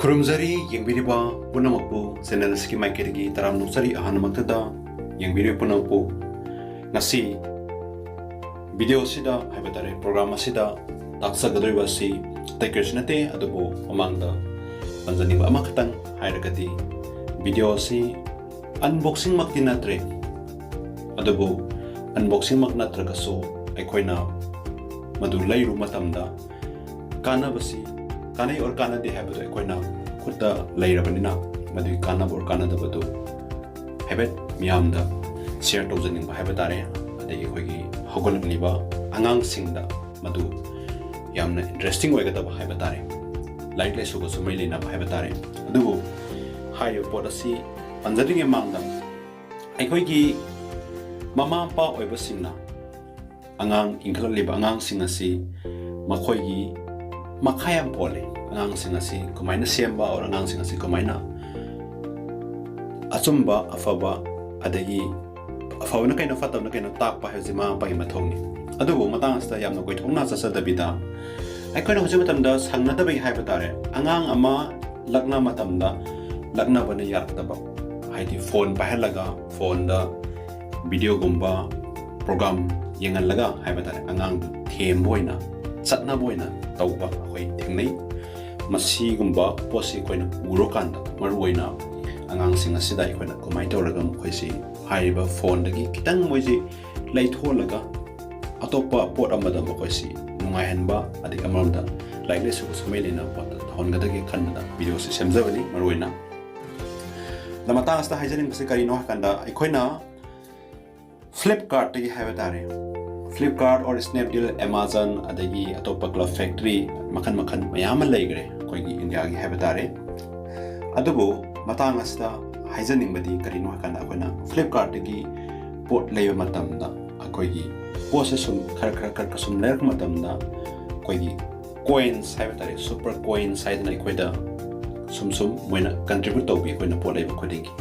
Kurumzari yengbiriba punamukpu channel asiki maiketagi taram nuksari ahanmaktada yengbiri punamukpu ngasi video sida haibetare program asida taksagadriba si taikirsinate adubu amangda panjaniba amakatang hairagati video si unboxing makti natre adubu unboxing mak natragasu aikoina madu lairu matamda kanabasi kanai or kanade habadu aikoina khutta lairabanina madu kanab or kanadabadu habet miyamda share tawjaninga habatare adagi khoigi hogolniba angang singda madu yamna interesting oigadaba habatare light lai sugo sumai lena habatare adubu hayo podasi panjadinge mangda aikoigi mama pa oibasingna angang inkhaliba angang singasi makhoigi makhayam pole angang singasi kumaina semba or angang singasi kumaina achumba afaba adagi afawna kaina fatawna kaina takpa hajima pai mathongni adubu matang asta yamna koi thongna chasadabida aikoina hojim matamda sangna dabai haibatare angang ama lagna matamda lagna bane yaktaba haidi phone pahalaga phone da video gumba program yengallaga haibatare angang them boina chatna boina tauba khoi thengnai masi gumba posi koina urokanda maruoina angang sing asida ikoina komai tawraga khoi si haiba phone dagi kitang moiji laitholaga atopa pot amada khoi si nungai hanba adik amamda like lesu sumelina pot hongadagi khanda video si semjabani maruoina lamata asta haijaning basi karino hakanda ikoina Flipkart tagi habatare Flipkart or Snapdeal Amazon adagi atopa Glove Factory makan mayam laigre koigi India gi habatare adubu matang asta haijaning badi karino hakanda akona Flipkart tagi pot leiba matamda akoigi possession khar kasum ler matamda koigi coins habatare super coins haidna koida sum moina contribute tobi koina pot leiba kodingi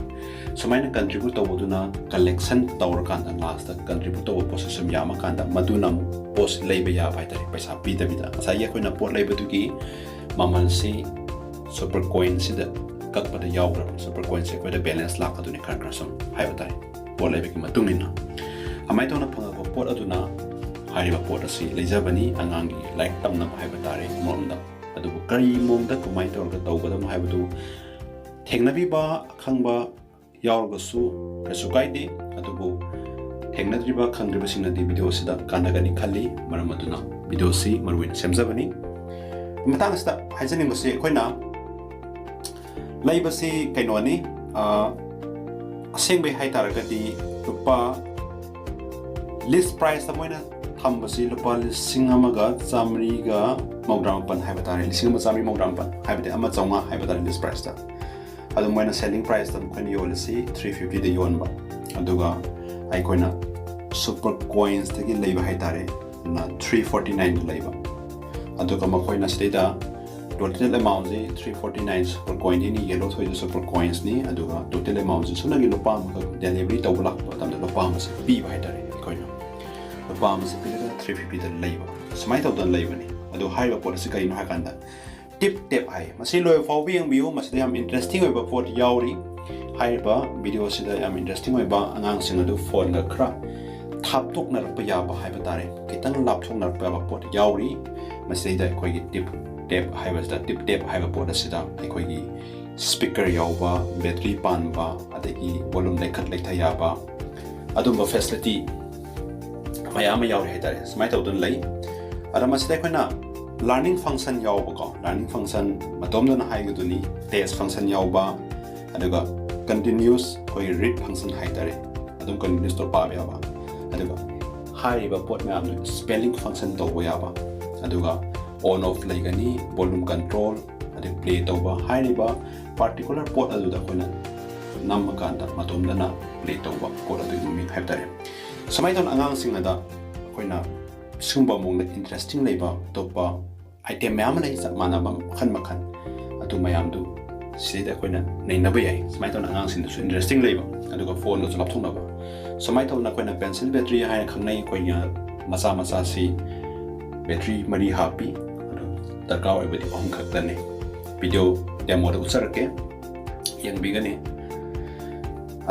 sumaina contribute tawuduna collection tawrakanda last contribute taw possession yama kanda maduna post leiba ya baitare paisa pida asa ya koina pot leiba dugi mamal si super coin sida kakpada yawra super coin se koida balance la kaduni karkrasam hayotare pot leiba ki matungina amai tawna phanga pot aduna hariba pot asi leijabani angangi like tamna haybatare momda adubu kari momda kumai tawga tawbada haybadu thengnabiba khangba yaurgasu kasu kaide adubu thengnatriba khangriba sinadi video sida kanagani khali maramaduna video si marwin semjabani matang sta haijaning basi koina laibasi kainoni asengbe hai taragadi lupa list price amoina thambasi lupa singamaga chamriga mawdramapan haibatare lisingama chamri mawdramapan haibate ama chawnga haibatare list price ta adu moina selling price tam khani yolasi 350 de yonba aduga aikoina super coins tagi leiba haitare na 349 leiba aduga makoina steda total amount ji 349 super coin ni yellow thoi super coins ni aduga total amount ji sunagi lopa ma delivery tawla tam de lopa ma se pi haitare koina lopa ma se pi 350 de leiba smai tawdan leiba ni adu haiba policy kai no hakanda tip hai masi loi fawing view masi yam interesting oiba pot yauri haiba video sida yam interesting oiba angang sing adu phone ga khra thap tok na pa ya ba haiba tare kitang lap thong na pa pot yauri masi da koi tip haiba da tip haiba pot sida koi gi speaker yauba battery pan ba adagi volume lekhat lektha ya ba adumba facility mayam yauri hai tare smai tawdun lai ara masi da koina learning function yauba learning function matomdana haigaduni test function yauba aduga continuous koi read function haitare adum continuous to pa yaba aduga hariba pot ma spelling function to yaba aduga on off laigani volume control adu play toba hariba particular pot aduda koina namakanda matomdana play toba pot adu mi haitare samai ton angang singada koina sumba mongna interesting leiba topa item mayam lai manaba makhan atu mayam du sida koina nei nabai ai smai ton angang sin su interesting leiba aduga phone no laptop na ba smai ton na koina pencil battery hai khangnai koina masa si battery mari happy adu darka oi bedi om khaktane video ꯗꯦꯃꯣꯗ ꯎꯠꯆꯔꯛꯀꯦ ꯌꯦꯡꯕꯤꯒꯅꯤ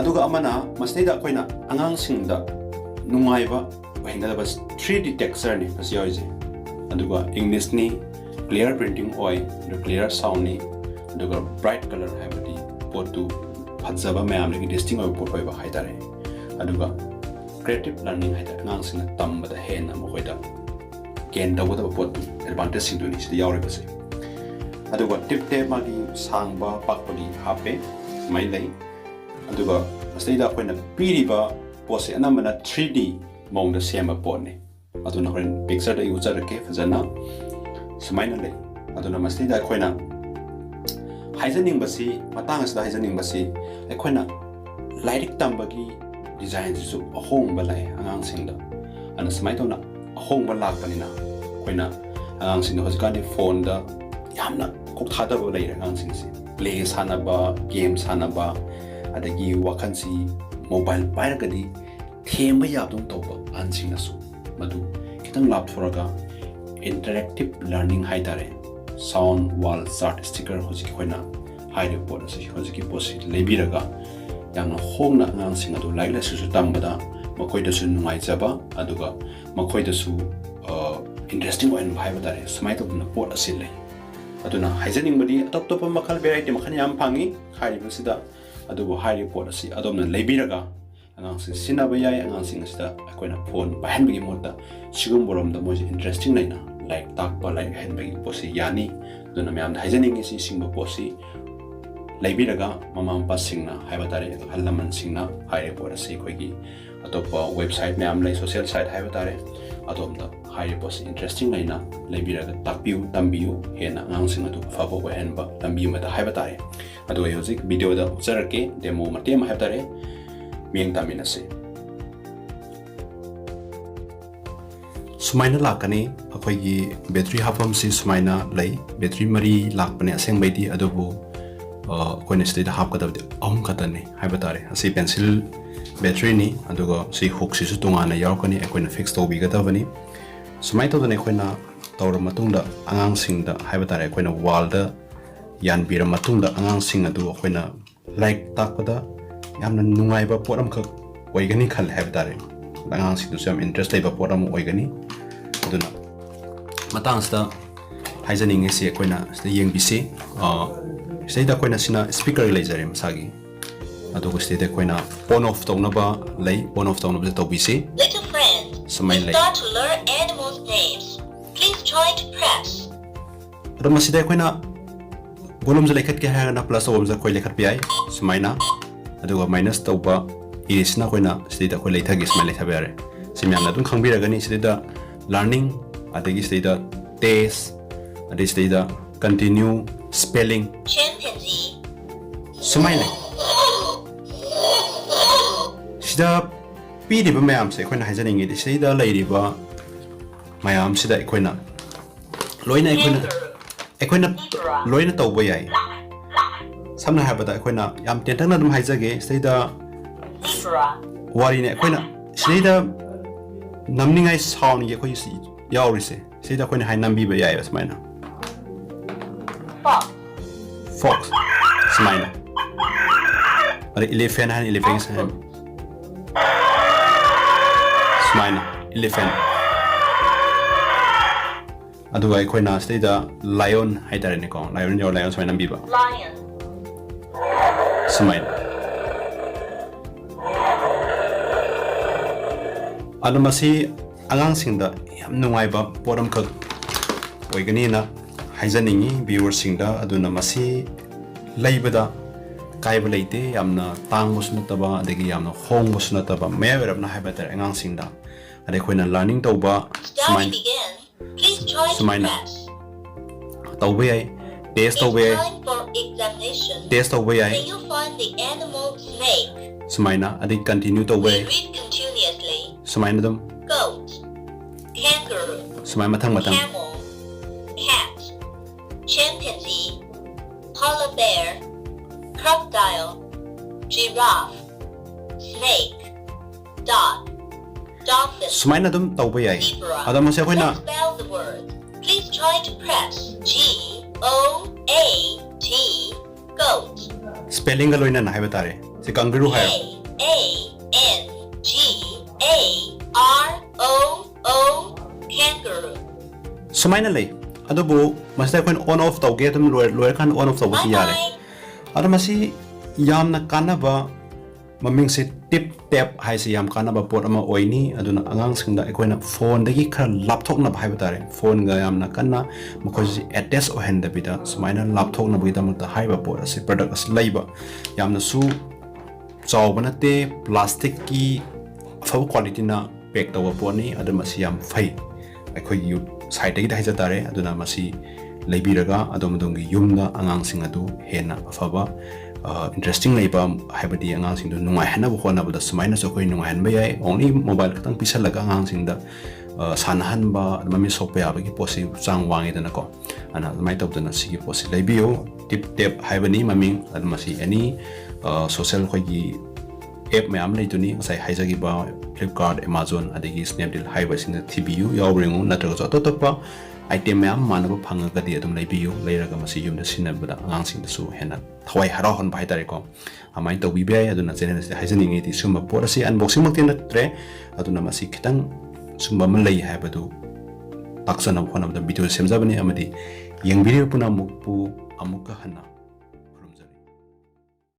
ꯑꯗꯨꯒ ꯑꯃꯅ ꯃꯁꯤꯗꯩꯗ ꯑꯩꯈꯣꯏꯅ ꯑꯉꯥꯡꯁꯤꯡꯗ ꯅꯨꯡꯉꯥꯏꯕ ꯑꯣꯏꯍꯟꯒꯗꯕ 3D ꯇꯦꯛꯁꯆꯔꯅꯤ ꯃꯁꯤ ꯌꯥꯎꯔꯤꯁꯦ ꯑꯗꯨꯒ ꯏꯪꯂꯤꯁꯅꯤ clear printing ꯑꯣꯏ ꯑꯗꯨꯒ clear ꯁꯥꯎꯟꯅꯤ ꯑꯗꯨꯒ ꯕ꯭ꯔꯥꯏꯠ ꯀꯂꯔ ꯍꯥꯏꯕꯗꯤ ꯄꯣꯠꯇꯨ ꯐꯖꯕ ꯃꯌꯥꯝꯗꯒꯤ ꯗꯤꯁꯇꯤꯡ ꯑꯣꯏꯕ ꯄꯣꯠ ꯑꯣꯏꯕ ꯍꯥꯏꯇꯥꯔꯦ ꯑꯗꯨꯒ ꯀ꯭ꯔꯤꯌꯦꯇꯤꯚ ꯂꯔꯅꯤꯡ ꯍꯥꯏꯇꯥꯔꯦ ꯑꯉꯥꯡꯁꯤꯡꯅ ꯇꯝꯕꯗ ꯍꯦꯟꯅ ꯃꯈꯣꯏꯗ ꯒꯦꯟ ꯇꯧꯒꯗꯕ ꯄꯣꯠꯇꯨ ꯑꯦꯗꯚꯥꯟꯇꯦꯖꯁꯤꯡꯗꯨꯅꯤ ꯁꯤꯗ ꯌꯥꯎꯔꯤꯕꯁꯦ ꯑꯗꯨꯒ ꯇꯤꯞ ꯇꯦꯞ ꯃꯥꯒꯤ ꯁꯥꯡꯕ ꯄꯥꯛꯄꯒꯤ ꯍꯥꯞꯄꯦ ꯁꯨꯃꯥꯏꯅ ꯂꯩ ꯑꯗꯨꯒ ꯃꯁꯤꯗꯩꯗ ꯑꯩꯈꯣꯏꯅ ꯄꯤꯔꯤꯕ ꯄꯣꯠꯁꯦ ꯑꯅꯝꯕꯅ 3D ꯃꯑꯣꯡꯗ ꯁꯦꯝꯕ ꯄꯣꯠꯅꯤ ꯑꯗꯨꯅ ꯍꯣꯔꯦꯟ ꯄꯤꯛꯆꯔꯗ ꯑꯩ ꯎꯠꯆꯔꯛꯀꯦ ꯐꯖꯅ ꯁꯨꯃꯥꯏꯅ ꯂꯩ ꯑꯗꯨꯅ ꯃꯁꯤꯗꯩꯗ ꯑꯩꯈꯣꯏꯅ ꯍꯥꯏꯖꯅꯤꯡꯕꯁꯤ ꯃꯇꯥꯡ ꯑꯁꯤꯗ ꯍꯥꯏꯖꯅꯤꯡꯕꯁꯤ ꯑꯩꯈꯣꯏꯅ ꯂꯥꯏꯔꯤꯛ ꯇꯝꯕꯒꯤ ꯗꯤꯖꯥꯏꯟꯁꯤꯁꯨ ꯑꯍꯣꯡꯕ ꯂꯥꯛꯑꯦ ꯑꯉꯥꯡꯁꯤꯡꯗ ꯑꯗꯨꯅ ꯁꯨꯃꯥꯏꯅ ꯇꯧꯅ ꯑꯍꯣꯡꯕ ꯂꯥꯛꯄꯅꯤꯅ ꯑꯩꯈꯣꯏꯅ ꯑꯉꯥꯡꯁꯤꯡꯗ ꯍꯧꯖꯤꯛꯀꯥꯟꯗꯤ ꯐꯣꯟꯗ ꯌꯥꯝꯅ ꯀꯣꯛ ꯊꯥꯗꯕ ꯂꯩꯔꯦ ꯑꯉꯥꯡꯁꯤꯡꯁꯤ ꯄ꯭ꯂꯦ ꯁꯥꯟꯅꯕ ꯒꯦꯝ ꯁꯥꯟꯅꯕ ꯑꯗꯒꯤ ꯋꯥꯈꯜꯁꯤ ꯃꯣꯕꯥꯏꯜ ꯄꯥꯏꯔꯒꯗꯤ ꯊꯦꯝꯕ ꯌꯥꯗꯧ ꯇꯧꯕ ꯑꯍꯟꯁꯤꯡꯅꯁꯨ ꯃꯗꯨ ꯈꯤꯇꯪ ꯂꯥꯞꯊꯣꯔꯒ ꯏꯟꯇꯔꯦꯛꯇꯤꯚ ꯂꯔꯅꯤꯡ ꯍꯥꯏꯇꯥꯔꯦ ꯁꯥꯎꯟ ꯋꯥꯜ ꯆꯥꯔꯠ ꯁ꯭ꯇꯤꯀꯔ ꯍꯧꯖꯤꯛ ꯑꯩꯈꯣꯏꯅ ꯍꯥꯏꯔꯤꯕ ꯄꯣꯠ ꯑꯁꯤ ꯍꯧꯖꯤꯛꯀꯤ ꯄꯣꯠꯁꯤ ꯂꯩꯕꯤꯔꯒ ꯌꯥꯝꯅ ꯍꯣꯡꯅ ꯑꯉꯥꯡꯁꯤꯡ ꯑꯗꯨ ꯂꯥꯏꯔꯤꯛ ꯂꯥꯏꯁꯨꯁꯨ ꯇꯝꯕꯗ ꯃꯈꯣꯏꯗꯁꯨ ꯅꯨꯡꯉꯥꯏꯖꯕ ꯑꯗꯨꯒ ꯃꯈꯣꯏꯗꯁꯨ ꯏꯟꯇꯔꯦꯁꯇꯤꯡ ꯑꯣꯏꯍꯟꯕ ꯍꯥꯏꯕ ꯇꯥꯔꯦ ꯁꯨꯃꯥꯏꯅ ꯇꯧꯗꯅ ꯄꯣꯠ ꯑꯁꯤ ꯂꯩ ꯑꯗꯨꯅ ꯍꯥꯏꯖꯅꯤꯡꯕꯗꯤ ꯑꯇꯣꯞ ꯑꯇꯣꯞꯄ ꯃꯈꯜ ꯚꯦꯔꯥꯏꯇꯤ ꯃꯈꯜ ꯌꯥꯝ ꯐꯪꯏ ꯍꯥꯏꯔꯤꯕꯁꯤꯗ ꯑꯗꯨꯕꯨ ꯍꯥꯏꯔꯤꯕ ꯄꯣꯠ ꯑꯁꯤ ꯑꯗꯣꯝꯅ ꯂꯩꯕꯤꯔꯒ ꯑꯉꯥꯡꯁꯤꯡ ꯁꯤꯖꯤꯟꯅꯕ ꯌꯥꯏ ꯑꯉꯥꯡꯁꯤꯡ ꯑꯁꯤꯗ ꯑꯩꯈꯣꯏꯅ ꯐꯣꯟ ꯄꯥꯏꯍꯟꯕꯒꯤ ꯃꯍꯨꯠꯇ ꯁꯤꯒꯨꯝꯕꯔꯣꯝꯗ ꯃꯣꯏꯁꯦ ꯏꯟꯇꯔꯦꯁꯇꯤꯡ ꯂꯩꯅ ꯂꯥꯏꯔꯤꯛ ꯇꯥꯛꯄ ꯂꯥꯏꯔꯤꯛ ꯍꯩꯍꯟꯕꯒꯤ ꯄꯣꯠꯁꯤ ꯌꯥꯅꯤ ꯑꯗꯨꯅ ꯃꯌꯥꯝꯗ ꯍꯥꯏꯖꯅꯤꯡꯉꯤꯁꯤ ꯁꯤꯒꯨꯝꯕ ꯄꯣꯠꯁꯤ ꯂꯩꯕꯤꯔꯒ ꯃꯃꯥ ꯃꯄꯥꯁꯤꯡꯅ ꯍꯥꯏꯕ ꯇꯥꯔꯦ ꯑꯍꯜ ꯂꯃꯟꯁꯤꯡꯅ ꯍꯥꯏꯔꯤꯕ ꯄꯣꯠ ꯑꯁꯤ ꯑꯩꯈꯣꯏꯒꯤ ꯑꯇꯣꯞꯄ ꯋꯦꯕꯁꯥꯏꯠ ꯃꯌꯥꯝ ꯂꯩ ꯁꯣꯁꯤꯌꯦꯜ ꯁꯥꯏꯠ ꯍꯥꯏꯕ ꯇꯥꯔꯦ ꯑꯗꯣꯝꯗ ꯍꯥꯏꯔꯤꯕ ꯄꯣꯠꯁꯤ ꯏꯟꯇꯔꯦꯁꯇꯤꯡ ꯂꯩꯅ ꯂꯩꯕꯤꯔꯒ ꯇꯥꯛꯄꯤꯌꯨ ꯇꯝꯕꯤꯌꯨ ꯍꯦꯟꯅ ꯑꯉꯥꯡꯁꯤꯡ ꯑꯗꯨ ꯑꯐꯕ ꯑꯣꯏꯍꯟꯕ ꯂꯝꯕꯤ ꯑꯃꯗ ꯍꯥꯏꯕ ꯇꯥꯔꯦ ꯑꯗꯨ ꯑꯩ ꯍꯧꯖꯤꯛ ꯚꯤꯗꯤꯑꯣꯗ ꯎꯠꯆꯔꯛꯀꯦ ꯗꯦꯃꯣ ꯃꯇꯦꯛ ꯑꯃ ꯍꯥꯏꯕ ꯇꯥꯔꯦ ꯃꯤꯠꯌꯦꯡ ꯇꯥꯃꯤꯟꯅꯁꯤ ꯁꯨꯃꯥꯏꯅ ꯂꯥꯛꯀꯅꯤ ꯑꯩꯈꯣꯏꯒꯤ ꯕꯦꯇ꯭ꯔꯤ ꯍꯥꯞꯐꯝꯁꯤ ꯁꯨꯃꯥꯏꯅ ꯂꯩ ꯕꯦꯇ꯭ꯔꯤ 3 ꯂꯥꯛꯄꯅꯦ ꯑꯁꯦꯡꯕꯩꯗꯤ ꯑꯗꯨꯕꯨ ꯑꯩꯈꯣꯏꯅ ꯁꯤꯗꯩꯗ ꯍꯥꯞꯀꯗꯕꯗꯤ 3 ꯈꯛꯇꯅꯤ ꯍꯥꯏꯕ ꯇꯥꯔꯦ ꯑꯁꯤ ꯄꯦꯟꯁꯤꯜ ꯕꯦꯇ꯭ꯔꯤꯅꯤ ꯑꯗꯨꯒ ꯁꯤ ꯍꯨꯛꯁꯤꯁꯨ ꯇꯣꯉꯥꯟꯅ ꯌꯥꯎꯔꯛꯀꯅꯤ ꯑꯩꯈꯣꯏꯅ ꯐꯤꯛꯁ ꯇꯧꯕꯤꯒꯗꯕꯅꯤ ꯁꯨꯃꯥꯏꯅ ꯇꯧꯗꯅ ꯑꯩꯈꯣꯏꯅ ꯇꯧꯔꯕ ꯃꯇꯨꯡꯗ ꯑꯉꯥꯡꯁꯤꯡꯗ ꯍꯥꯏꯕ ꯇꯥꯔꯦ ꯑꯩꯈꯣꯏꯅ ꯋꯥꯜꯗ ꯌꯥꯟꯕꯤꯔ ꯃꯇꯨꯡꯗ ꯑꯉꯥꯡꯁꯤꯡ ꯑꯗꯨ ꯑꯩꯈꯣꯏꯅ ꯂꯥꯏꯔꯤꯛ ꯇꯥꯛꯄꯗ ꯌꯥꯝꯅ ꯅꯨꯡꯉꯥꯏꯕ ꯄꯣꯠ ꯑꯃꯈꯛ ꯑꯣꯏꯒꯅꯤ ꯈꯜꯂꯦ ꯍꯥꯏꯕ ꯇꯥꯔꯦ ꯑꯉꯥꯡꯁꯤꯡꯗꯨꯁꯨ ꯌꯥꯝ ꯏꯟꯇꯔꯦꯁ ꯂꯩꯕ ꯄꯣꯠ ꯑꯃ ꯑꯣꯏꯒꯅꯤ ꯑꯗꯨꯅ ꯃꯇꯥꯡ ꯑꯁꯤꯗ ꯍꯥꯏꯖꯅꯤꯡꯉꯤꯁꯤ ꯑꯩꯈꯣꯏꯅ ꯁꯤꯗ ꯌꯦꯡꯕꯤꯁꯤ ꯁꯤꯗꯩꯗ ꯑꯩꯈꯣꯏꯅ ꯁꯤꯅ ꯁ꯭ꯄꯤꯀꯔ ꯂꯩꯖꯔꯦ ꯃꯁꯥꯒꯤ ꯑꯗꯨꯒ ꯁꯤꯗꯩꯗ ꯑꯩꯈꯣꯏꯅ ꯑꯣꯟ ꯑꯣꯐ ꯇꯧꯅꯕ ꯂꯩ ꯑꯣꯟ ꯑꯣꯐ ꯇꯧꯅꯕꯁꯦ ꯇꯧꯕꯤꯁꯤ ꯁꯨꯃꯥꯏꯅ ꯂꯩ ꯑꯗꯣ ꯃꯁꯤꯗ ꯑꯩꯈꯣꯏꯅ ꯚꯣꯂꯨꯝꯁꯦ ꯂꯩꯈꯠꯀꯦ ꯍꯥꯏꯔꯒꯅ ꯄ꯭ꯂꯁ ꯇꯧꯕꯁꯦ ꯑꯩꯈꯣꯏ ꯂꯩꯈꯠꯄ ꯌꯥꯏ ꯁꯨꯃꯥꯏꯅ ꯑꯗꯨꯒ ꯃꯥꯏꯅꯁ ꯇꯧꯕ ꯏꯁꯤꯅ ꯑꯩꯈꯣꯏꯅ ꯁꯤꯗꯩꯗ ꯑꯩꯈꯣꯏ ꯂꯩꯊꯒꯦ ꯁꯨꯃꯥꯏꯅ ꯂꯩꯊꯕ ꯌꯥꯔꯦ ꯁꯤ ꯃꯌꯥꯝꯅ ꯑꯗꯨꯝ ꯈꯪꯕꯤꯔꯒꯅꯤ ꯁꯤꯗꯩꯗ ꯂꯔꯅꯤꯡ ꯑꯗꯒꯤ ꯁꯤꯗꯩꯗ ꯇꯦꯁ ꯑꯗꯩ ꯁꯤꯗꯩꯗ ꯀꯟꯇꯤꯅ꯭ꯌꯨ ꯁ꯭ꯄꯦꯂꯤꯡ ꯁꯨꯃꯥꯏꯅ ꯁꯤꯗ ꯄꯤꯔꯤꯕ ꯃꯌꯥꯝꯁꯦ ꯑꯩꯈꯣꯏꯅ ꯍꯥꯏꯖꯅꯤꯡꯉꯤꯗꯤ ꯁꯤꯗ ꯂꯩꯔꯤꯕ ꯃꯌꯥꯝꯁꯤꯗ ꯑꯩꯈꯣꯏꯅ ꯂꯣꯏꯅ ꯂꯣꯏꯅ ꯇꯧꯕ ꯌꯥꯏ samna habada akoina yam tentang dum haijage seida wari ne akoina seida namningai sound ye koi si yauri se seida akoina hai nambi ba yai basmaina fox smaina are elephant han elephant han smaina elephant aduga akoina seida lion haidare ne ko lion yo lion smaina nambi ba lion smaina adamasi angang singda yam nungai ba poram ka oigani na haijaningi viewers singda aduna masi leibada kaiba leite yamna tangmusna taba adegi yamna hongmusna taba mewerabna haibata angang singda ade khoina learning toba sumaina tawbe ai test tawbe ai test tawbe ai sumaina ade continue tawbe sumaina dum goat, kangaroo, sumaina mathang camel, cat, chimpanzee, polar bear, crocodile, giraffe, snake, dog, dolphin. sumaina dum tawbe ai adam se khoina Let's spell the word. Please try to press G O A T spelling ga loina na haiba tare si kangaroo hai A-N-G-A-R-O-O kangaroo sumaina lei adubu masida koin on off tawge tum loyer kan on off tawsi yare ada masi yamna kanaba maming se tip tap hai se yam kanaba pot ama oini aduna angang singda ekoina phone dagi khar laptop na bhai batare phone ga yamna kanna makoji attach o hand bida sumaina laptop na bida mutta hai ba pot ase product as laiba yamna su chawbana te plastic ki faw quality na pack tawa poni ada masi yam fai aikoi yu side dagi dai jatare aduna masi leibiraga adomdongi yumda angang sing adu hena afaba interesting leiba haibadi angang sing du nungai hana bo khona bada sumaina so koi nungai han ba yai only mobile katang pisal laga angang sing da sanhan ba mami sope abagi posi chang wangi dana ko ana mai top dana sigi posi leibio tip tap haibani mami admasi any social khoi gi app mayam lei tuni sai haijagi ba Flipkart Amazon adagi Snapdeal haiba sing da TBU yawringu natraga so totopa item mayam manaba phanga di adum leibiyo leiraga masi yumda sinabada angang sing da su hena thawai hara hon bai tare ko amai to bi bai aduna channel se haijani ngi ti sumba porasi unboxing mak tin tre aduna masi khitang sumba man lei haibadu taksana khona da video semjabani amadi yang video puna mukpu amuka hana